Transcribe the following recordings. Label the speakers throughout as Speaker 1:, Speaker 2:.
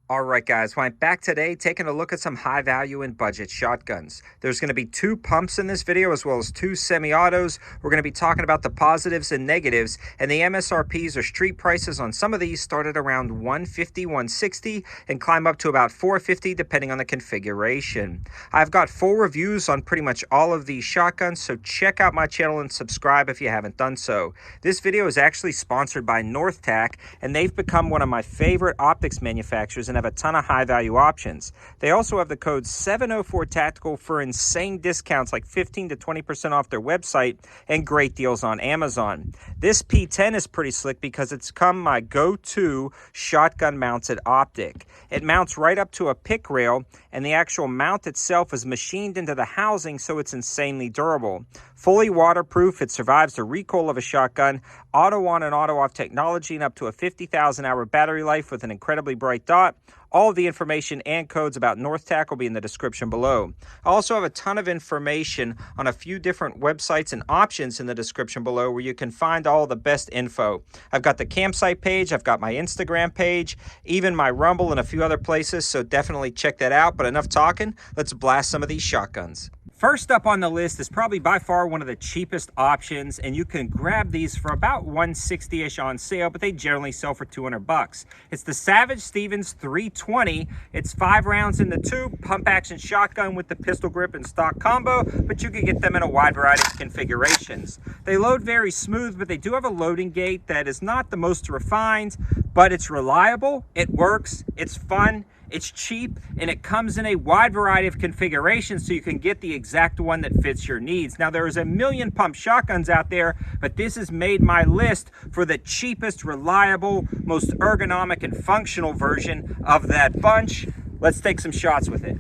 Speaker 1: All right, guys, well, I'm back today taking a look at some high value and budget shotguns. There's going to be two pumps in this video as well as two semi-autos. We're going to be talking about the positives and negatives, and the MSRPs or street prices on some of these start at around $150, $160 and climb up to about $450 depending on the configuration. I've got full reviews on pretty much all of these shotguns, so check out my channel and subscribe if you haven't done so. This video is actually sponsored by NorthTac, and they've become one of my favorite optics manufacturers and have a ton of high value options. They also have the code 704 Tactical for insane discounts like 15 to 20% off their website and great deals on Amazon. This P10 is pretty slick because it's become my go-to shotgun mounted optic. It mounts right up to a pick rail, and the actual mount itself is machined into the housing, so it's insanely durable. Fully waterproof, it survives the recoil of a shotgun, auto on and auto off technology, and up to a 50,000 hour battery life with an incredibly bright dot. All of the information and codes about NorthTac will be in the description below. I also have a ton of information on a few different websites and options in the description below where you can find all the best info. I've got the campsite page, I've got my Instagram page, even my Rumble and a few other places, so definitely check that out. But enough talking, let's blast some of these shotguns. First up on the list is probably by far one of the cheapest options, and you can grab these for about $160-ish on sale, but they generally sell for $200. It's the Savage Stevens 320. It's 5 rounds in the tube, pump action shotgun with the pistol grip and stock combo, but you can get them in a wide variety of configurations. They load very smooth, but they do have a loading gate that is not the most refined, but it's reliable, it works, it's fun, it's cheap, and it comes in a wide variety of configurations so you can get the exact one that fits your needs. Now, there is a million pump shotguns out there, but this has made my list for the cheapest, reliable, most ergonomic and functional version of that bunch. Let's take some shots with it.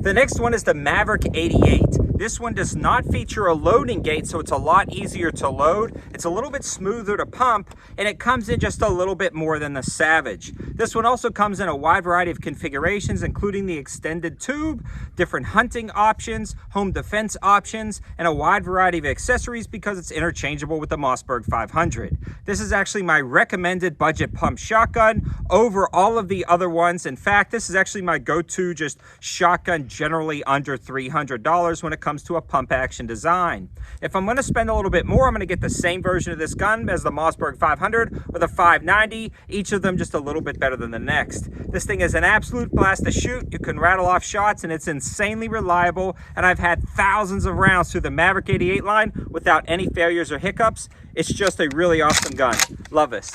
Speaker 1: The next one is the Maverick 88. This one does not feature a loading gate, so it's a lot easier to load. It's a little bit smoother to pump, and it comes in just a little bit more than the Savage. This one also comes in a wide variety of configurations, including the extended tube, different hunting options, home defense options, and a wide variety of accessories because it's interchangeable with the Mossberg 500. This is actually my recommended budget pump shotgun over all of the other ones. In fact, this is actually my go-to just shotgun generally under $300 when it comes to a pump action design. If I'm going to spend a little bit more, I'm going to get the same version of this gun as the Mossberg 500 with a 590, each of them just a little bit better than the next. This thing is an absolute blast to shoot. You can rattle off shots, and it's insanely reliable, and I've had thousands of rounds through the Maverick 88 line without any failures or hiccups. It's just a really awesome gun. Love this.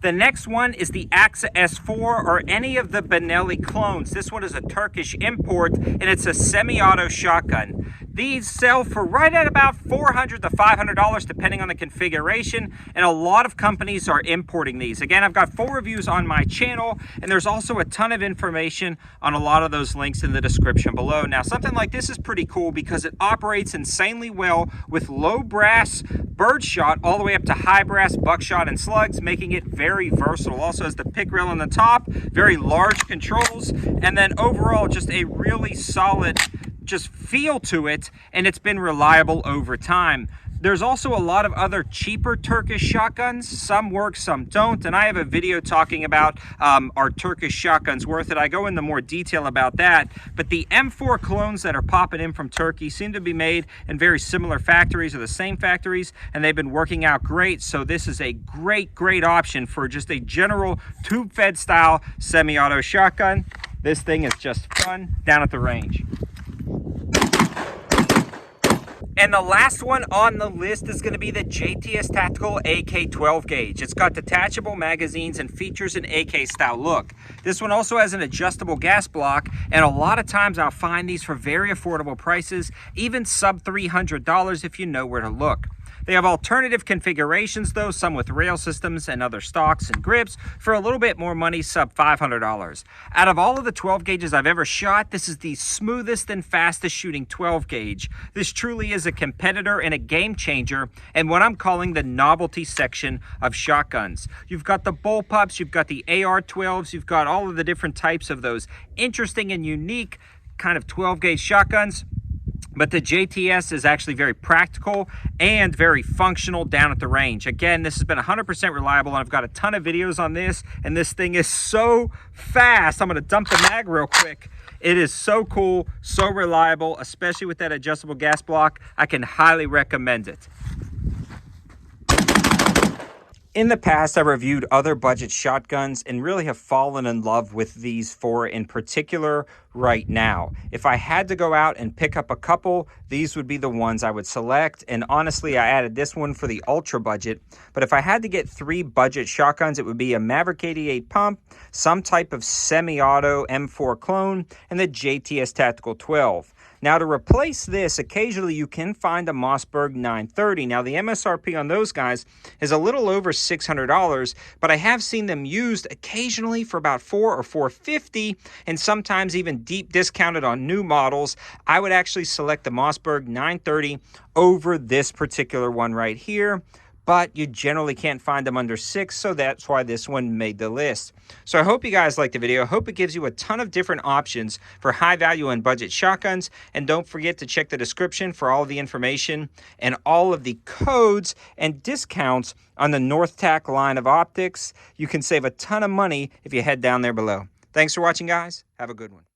Speaker 1: The next one is the AXA S4 or any of the Benelli clones. This one is a Turkish import, and it's a semi-auto shotgun. These sell for right at about $400 to $500 depending on the configuration, and a lot of companies are importing these. Again, I've got full reviews on my channel, and there's also a ton of information on a lot of those links in the description below. Now, something like this is pretty cool because it operates insanely well with low brass birdshot all the way up to high brass buckshot and slugs, making it very versatile. Also has the pick rail on the top, very large controls, and then overall just a really solid just feel to it, and it's been reliable over time. There's also a lot of other cheaper Turkish shotguns. Some work, some don't, and I have a video talking about are Turkish shotguns worth it? I go into more detail about that, but the M4 clones that are popping in from Turkey seem to be made in very similar factories or the same factories, and they've been working out great, so this is a great option for just a general tube-fed style semi-auto shotgun. This thing is just fun down at the range. And the last one on the list is going to be the JTS Tactical AK 12 gauge. It's got detachable magazines and features an AK style look. This one also has an adjustable gas block, and a lot of times I'll find these for very affordable prices, even sub $300 if you know where to look. They have alternative configurations though, some with rail systems and other stocks and grips for a little bit more money, sub $500. Out of all of the 12 gauges I've ever shot, this is the smoothest and fastest shooting 12 gauge. This truly is a competitor and a game changer, and what I'm calling the novelty section of shotguns. You've got the bullpups, you've got the AR-12s, you've got all of the different types of those interesting and unique kind of 12 gauge shotguns. But the JTS is actually very practical and very functional down at the range. Again, this has been 100% reliable, and I've got a ton of videos on this, and this thing is so fast. I'm gonna dump the mag real quick. It is so cool, so reliable, especially with that adjustable gas block. I can highly recommend it. In the past, I reviewed other budget shotguns and really have fallen in love with these four in particular right now. If I had to go out and pick up a couple, these would be the ones I would select. And honestly, I added this one for the ultra budget. But if I had to get three budget shotguns, it would be a Maverick 88 pump, some type of semi-auto M4 clone, and the JTS Tactical 12. Now, to replace this, occasionally you can find a Mossberg 930. Now, the MSRP on those guys is a little over $600, but I have seen them used occasionally for about $400 or $450, and sometimes even deep discounted on new models. I would actually select the Mossberg 930 over this particular one right here, but you generally can't find them under $600, so that's why this one made the list. So I hope you guys liked the video. I hope it gives you a ton of different options for high value and budget shotguns. And don't forget to check the description for all the information and all of the codes and discounts on the North Tac line of optics. You can save a ton of money if you head down there below. Thanks for watching, guys. Have a good one.